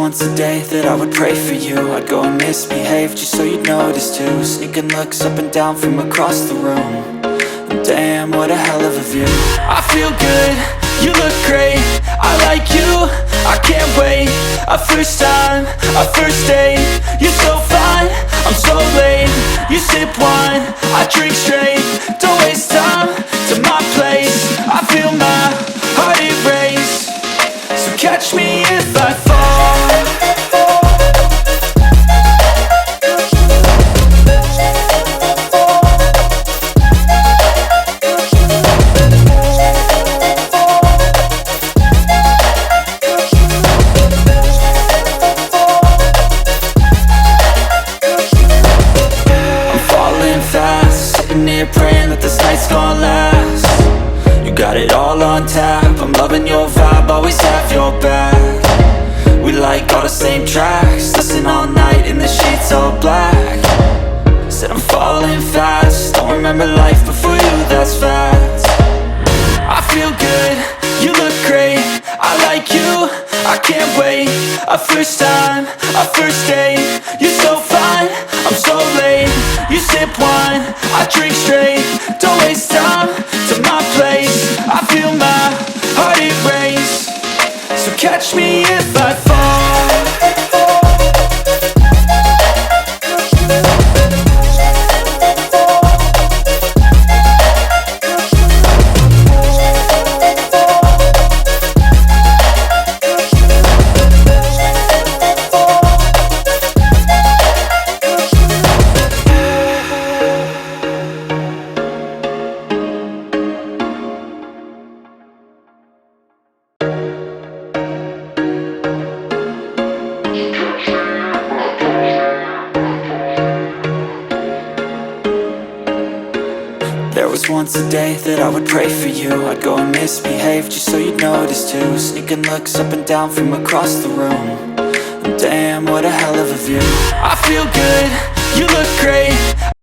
once a day that I would pray for you. I'd go and misbehave just so you'd notice too. Sneaking looks up and down from across the room. And damn, what a hell of a view. I feel good, you look great, I like you, I can't wait. A first time, a first date. You're so fine, I'm so late. You sip wine, I drink straight. Don't waste time to my place. I feel my heart erase. So catch me if I fall. Praying that this night's gonna last. You got it all on tap, I'm loving your vibe, always have your back. We like all the same tracks, listen all night in the sheets all black. Said I'm falling fast, don't remember life before you, that's fact. I feel good, you look great, I like you, I can't wait. A first time, a first date. You're so fine, I'm so late. You sip wine, I drink straight. Don't waste time to my place. I feel my heart erase. So catch me if I fall. There was once a day that I would pray for you. I'd go and misbehave just so you'd notice too. Sneaking looks up and down from across the room. And damn, what a hell of a view. I feel good, you look great,